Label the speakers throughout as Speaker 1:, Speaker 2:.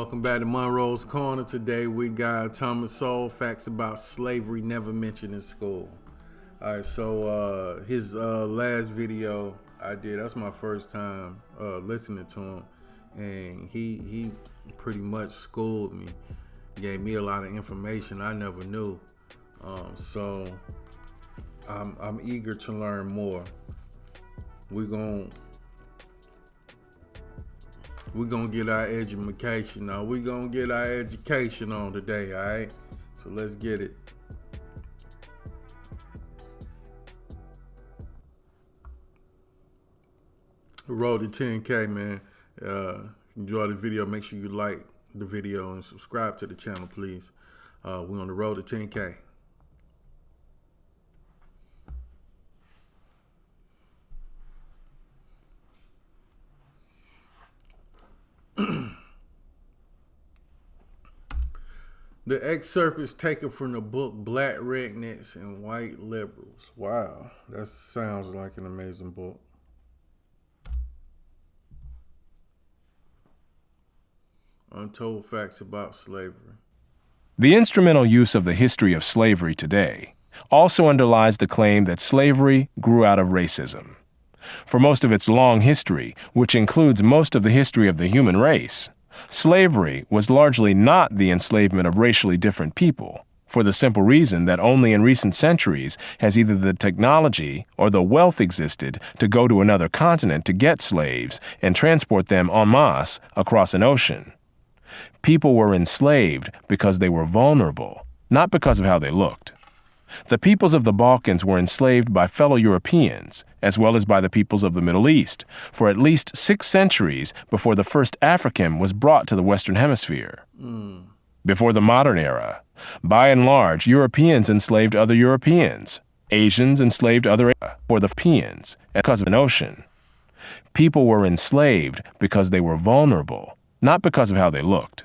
Speaker 1: Welcome back to Munroe's Corner. Today we got Thomas Sowell, facts about slavery never mentioned in school. All right, so his last video I did, that's my first time listening to him, and he pretty much schooled me, gave me a lot of information I never knew. So I'm eager to learn more. We're gonna get our education on. We're gonna get our education on today, all right? So let's get it. Road to 10K, man. Enjoy the video. Make sure you like the video and subscribe to the channel, please. We're on the road to 10K. The excerpt is taken from the book Black Rednecks and White Liberals. Wow, that sounds like an amazing book. Untold facts about slavery.
Speaker 2: The instrumental use of the history of slavery today also underlies the claim that slavery grew out of racism. For most of its long history, which includes most of the history of the human race, slavery was largely not the enslavement of racially different people, for the simple reason that only in recent centuries has either the technology or the wealth existed to go to another continent to get slaves and transport them en masse across an ocean. People were enslaved because they were vulnerable, not because of how they looked. The peoples of the Balkans were enslaved by fellow Europeans, as well as by the peoples of the Middle East, for at least 6 centuries before the first African was brought to the Western Hemisphere. Before the modern era, by and large, Europeans enslaved other Europeans. Asians enslaved other for the Europeans, because of an ocean. People were enslaved because they were vulnerable, not because of how they looked.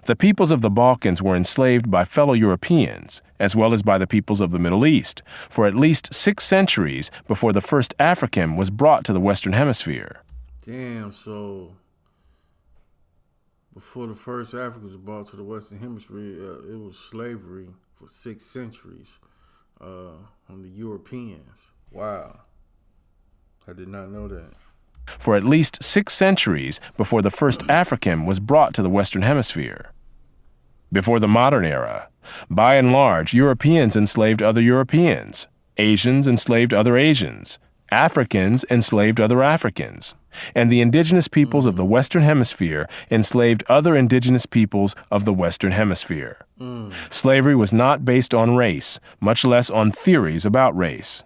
Speaker 2: The peoples of the Balkans were enslaved by fellow Europeans, as well as by the peoples of the Middle East, for at least 6 centuries before the first African was brought to the Western Hemisphere.
Speaker 1: Damn, so before the first African was brought to the Western Hemisphere, it was slavery for 6 centuries on the Europeans. Wow. I did not know that.
Speaker 2: For at least 6 centuries before the first African was brought to the Western Hemisphere. Before the modern era, by and large, Europeans enslaved other Europeans. Asians enslaved other Asians. Africans enslaved other Africans. And the indigenous peoples of the Western Hemisphere enslaved other indigenous peoples of the Western Hemisphere. Slavery was not based on race, much less on theories about race.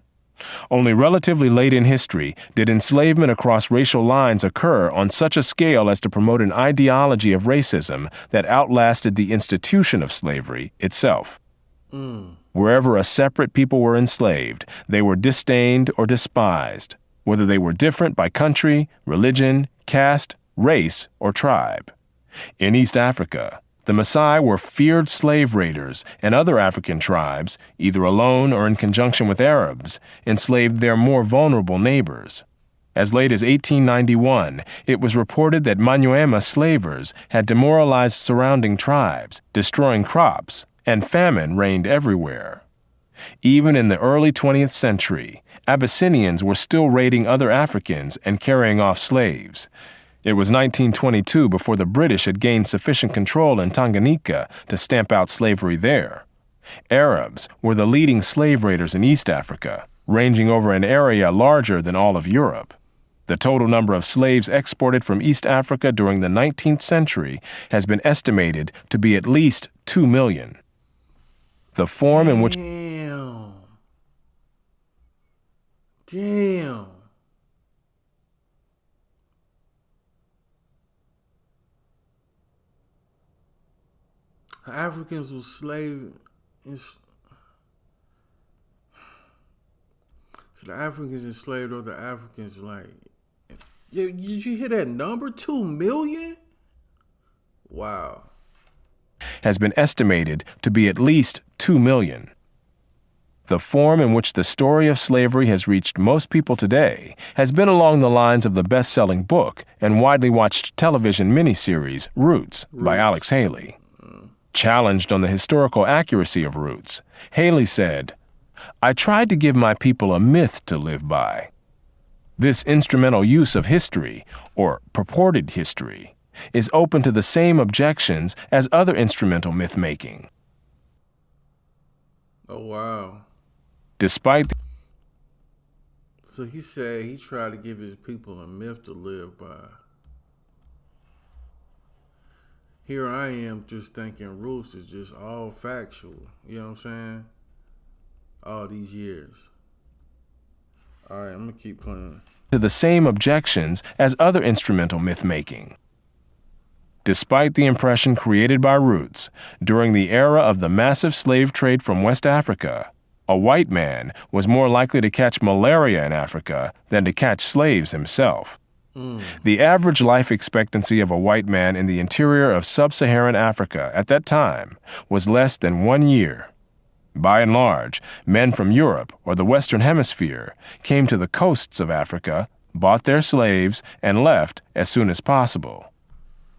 Speaker 2: Only relatively late in history did enslavement across racial lines occur on such a scale as to promote an ideology of racism that outlasted the institution of slavery itself. Wherever a separate people were enslaved, they were disdained or despised, whether they were different by country, religion, caste, race, or tribe. In East Africa, the Maasai were feared slave raiders, and other African tribes, either alone or in conjunction with Arabs, enslaved their more vulnerable neighbors. As late as 1891, it was reported that Manyuema slavers had demoralized surrounding tribes, destroying crops, and famine reigned everywhere. Even in the early 20th century, Abyssinians were still raiding other Africans and carrying off slaves. It was 1922 before the British had gained sufficient control in Tanganyika to stamp out slavery there. Arabs were the leading slave raiders in East Africa, ranging over an area larger than all of Europe. The total number of slaves exported from East Africa during the 19th century has been estimated to be at least 2 million. The form in which...
Speaker 1: Damn. Africans were slaves. So the Africans enslaved other Africans. Like, did you hear that number? 2 million? Wow.
Speaker 2: Has been estimated to be at least 2 million. The form in which the story of slavery has reached most people today has been along the lines of the best-selling book and widely watched television miniseries Roots by Alex Haley. Challenged on the historical accuracy of Roots, Haley said, "I tried to give my people a myth to live by." This instrumental use of history, or purported history, is open to the same objections as other instrumental myth-making.
Speaker 1: Oh, wow.
Speaker 2: Despite
Speaker 1: So he said he tried to give his people a myth to live by. Here I am just thinking Roots is just all factual. You know what I'm saying? All these years. All right, I'm going to keep playing.
Speaker 2: To the same objections as other instrumental myth-making. Despite the impression created by Roots, during the era of the massive slave trade from West Africa, a white man was more likely to catch malaria in Africa than to catch slaves himself. The average life expectancy of a white man in the interior of sub-Saharan Africa at that time was less than 1 year. By and large, men from Europe or the Western Hemisphere came to the coasts of Africa, bought their slaves, and left as soon as possible.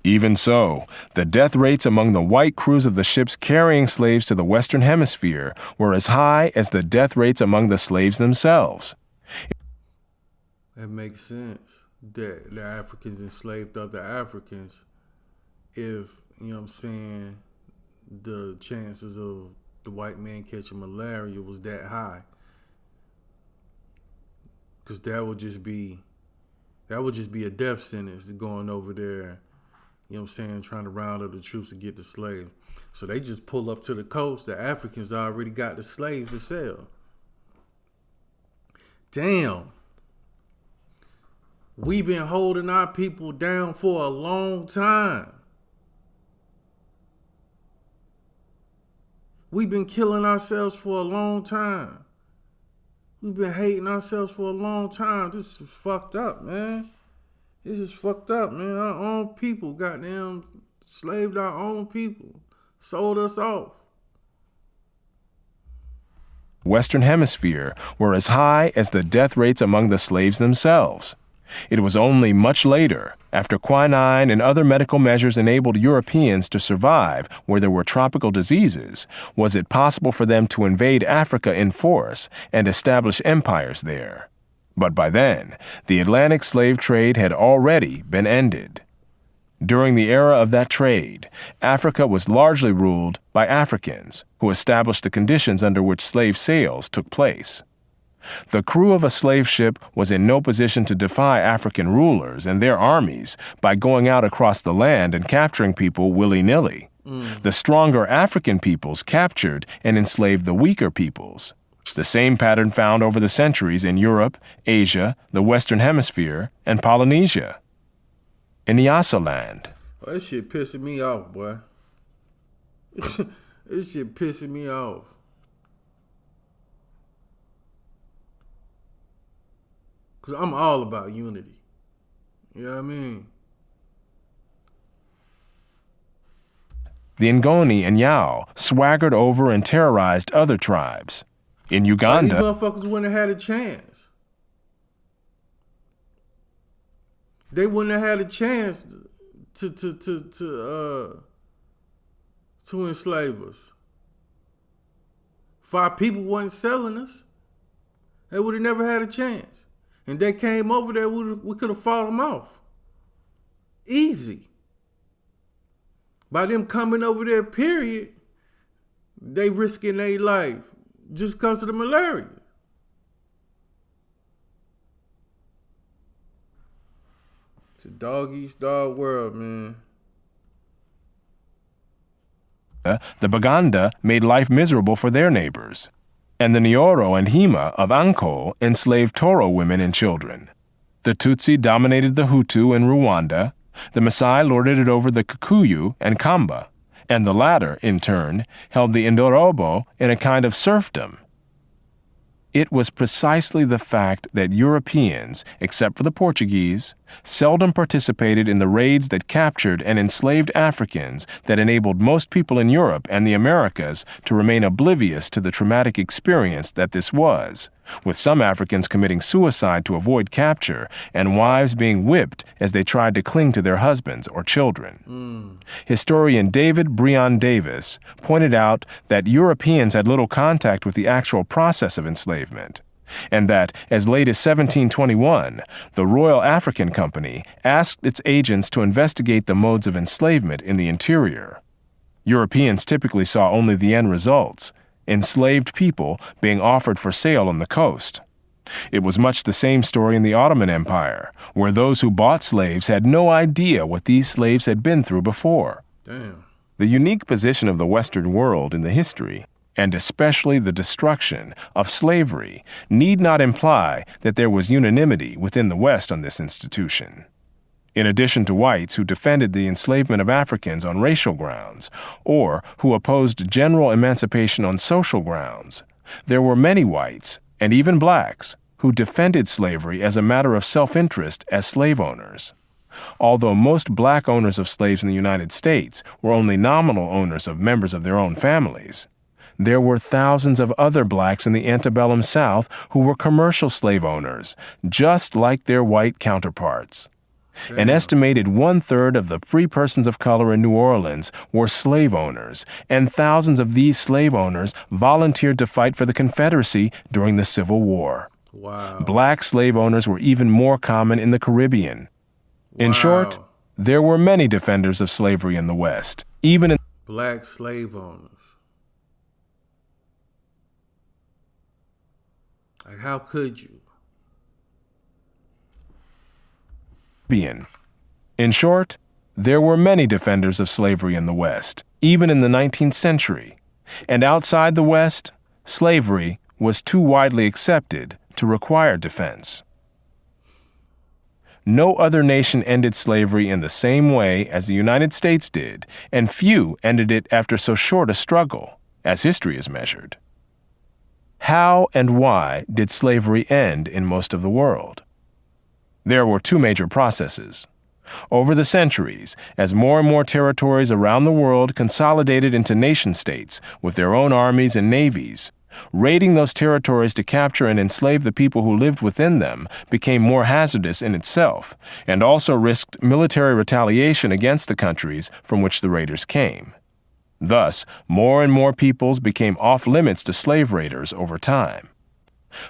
Speaker 2: Even so, the death rates among the white crews of the ships carrying slaves to the Western Hemisphere were as high as the death rates among the slaves themselves.
Speaker 1: That makes sense. That the Africans enslaved other Africans, if, you know what I'm saying, the chances of the white man catching malaria was that high. Because that would just be a death sentence going over there, you know what I'm saying, trying to round up the troops to get the slaves. So they just pull up to the coast. The Africans already got the slaves to sell. Damn. We've been holding our people down for a long time. We've been killing ourselves for a long time. We've been hating ourselves for a long time. This is fucked up, man. This is fucked up, man. Our own people, goddamn, slaved our own people. Sold us off.
Speaker 2: Western Hemisphere were as high as the death rates among the slaves themselves. It was only much later, after quinine and other medical measures enabled Europeans to survive where there were tropical diseases, was it possible for them to invade Africa in force and establish empires there. But by then, the Atlantic slave trade had already been ended. During the era of that trade, Africa was largely ruled by Africans, who established the conditions under which slave sales took place. The crew of a slave ship was in no position to defy African rulers and their armies by going out across the land and capturing people willy-nilly. The stronger African peoples captured and enslaved the weaker peoples. The same pattern found over the centuries in Europe, Asia, the Western Hemisphere, and Polynesia. In Nyasaland.
Speaker 1: Oh, this shit pissing me off, boy. This shit pissing me off. Because I'm all about unity. You know what I mean?
Speaker 2: The Ngoni and Yao swaggered over and terrorized other tribes. In Uganda,
Speaker 1: these motherfuckers wouldn't have had a chance. They wouldn't have had a chance to enslave us. If our people wasn't selling us, they would have never had a chance. And they came over there, we could have fought them off. Easy. By them coming over there, period, they risking their life just because of the malaria. It's a dog-eat-dog world, man.
Speaker 2: The Baganda made life miserable for their neighbors, and the Nyoro and Hima of Anko enslaved Toro women and children. The Tutsi dominated the Hutu in Rwanda, the Maasai lorded it over the Kikuyu and Kamba, and the latter, in turn, held the Indorobo in a kind of serfdom. It was precisely the fact that Europeans, except for the Portuguese, seldom participated in the raids that captured and enslaved Africans that enabled most people in Europe and the Americas to remain oblivious to the traumatic experience that this was, with some Africans committing suicide to avoid capture and wives being whipped as they tried to cling to their husbands or children. Historian David Breon Davis pointed out that Europeans had little contact with the actual process of enslavement, and that, as late as 1721, the Royal African Company asked its agents to investigate the modes of enslavement in the interior. Europeans typically saw only the end results, enslaved people being offered for sale on the coast. It was much the same story in the Ottoman Empire, where those who bought slaves had no idea what these slaves had been through before.
Speaker 1: Damn.
Speaker 2: The unique position of the Western world in the history, and especially the destruction of slavery, need not imply that there was unanimity within the West on this institution. In addition to whites who defended the enslavement of Africans on racial grounds, or who opposed general emancipation on social grounds, there were many whites, and even blacks, who defended slavery as a matter of self-interest as slave owners. Although most black owners of slaves in the United States were only nominal owners of members of their own families, there were thousands of other blacks in the antebellum South who were commercial slave owners, just like their white counterparts.
Speaker 1: Damn.
Speaker 2: An estimated 1/3 of the free persons of color in New Orleans were slave owners, and thousands of these slave owners volunteered to fight for the Confederacy during the Civil War.
Speaker 1: Wow.
Speaker 2: Black slave owners were even more common in the Caribbean. In
Speaker 1: Wow.
Speaker 2: short, there were many defenders of slavery in the West, even in
Speaker 1: Black slave owners. Like, how could you?
Speaker 2: In short, there were many defenders of slavery in the West, even in the 19th century. And outside the West, slavery was too widely accepted to require defense. No other nation ended slavery in the same way as the United States did, and few ended it after so short a struggle, as history is measured. How and why did slavery end in most of the world? There were two major processes. Over the centuries, as more and more territories around the world consolidated into nation-states with their own armies and navies, raiding those territories to capture and enslave the people who lived within them became more hazardous in itself, and also risked military retaliation against the countries from which the raiders came. Thus, more and more peoples became off-limits to slave raiders over time.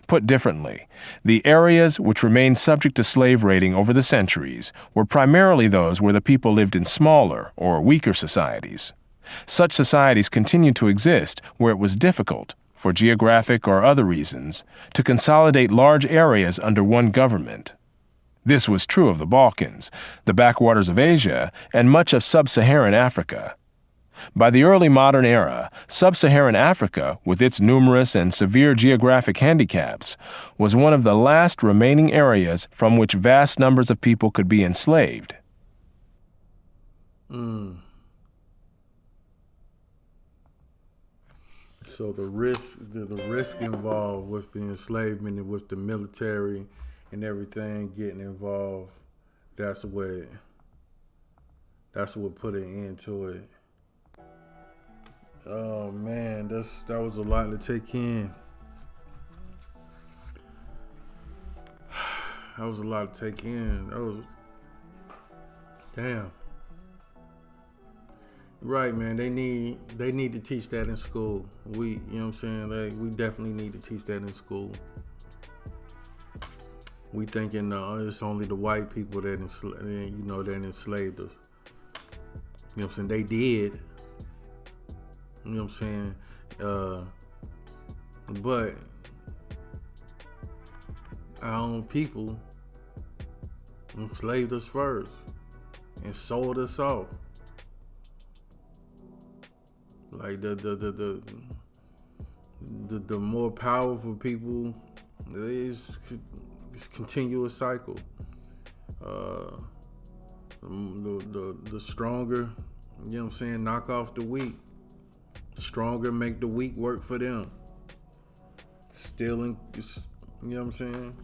Speaker 2: Put differently, the areas which remained subject to slave raiding over the centuries were primarily those where the people lived in smaller or weaker societies. Such societies continued to exist where it was difficult, for geographic or other reasons, to consolidate large areas under one government. This was true of the Balkans, the backwaters of Asia, and much of sub-Saharan Africa. By the early modern era, sub-Saharan Africa, with its numerous and severe geographic handicaps, was one of the last remaining areas from which vast numbers of people could be enslaved.
Speaker 1: So the risk involved with the enslavement and with the military and everything getting involved, that's what put an end to it. Oh man, that was a lot to take in. That was a lot to take in. That was damn. Right, man. They need to teach that in school. You know what I'm saying? Like, we definitely need to teach that in school. We thinking it's only the white people that enslaved us. You know what I'm saying? They did. You know what I'm saying? But our own people enslaved us first and sold us off. Like the more powerful people, it's continuous cycle. The stronger, you know what I'm saying, knock off the weak. Stronger make the weak work for them. Stealing, you know what I'm saying?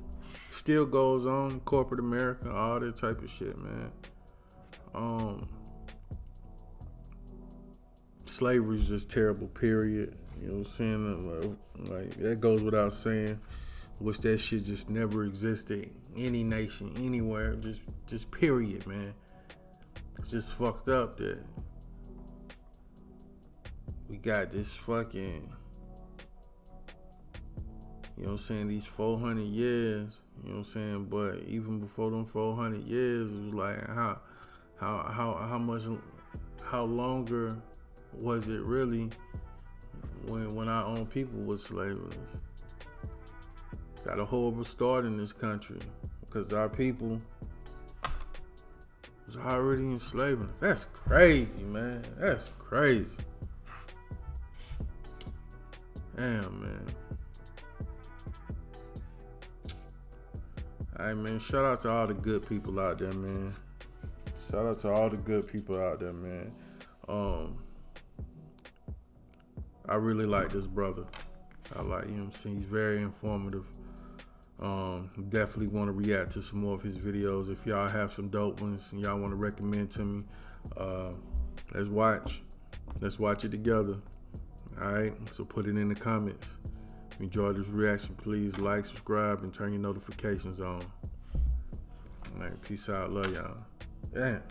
Speaker 1: still goes on. Corporate America, all that type of shit, man. Slavery is just terrible, period. You know what I'm saying? Like, that goes without saying. Wish that shit just never existed. Any nation, anywhere, just period, man. It's just fucked up that we got this fucking, you know what I'm saying, these 400 years, you know what I'm saying, but even before them 400 years, it was like, how longer was it really when our own people was slaves? Got a horrible start in this country because our people was already enslaving us. That's crazy, man. That's crazy. Damn, man. All right, man. Shout out to all the good people out there, man. Shout out to all the good people out there, man. I really like this brother. I like, you know what I'm saying? He's very informative. Definitely want to react to some more of his videos. If y'all have some dope ones and y'all want to recommend to me, let's watch it together. All right, so put it in the comments. If you enjoyed this reaction, please like, subscribe, and turn your notifications on. All right, peace out, love y'all. Damn.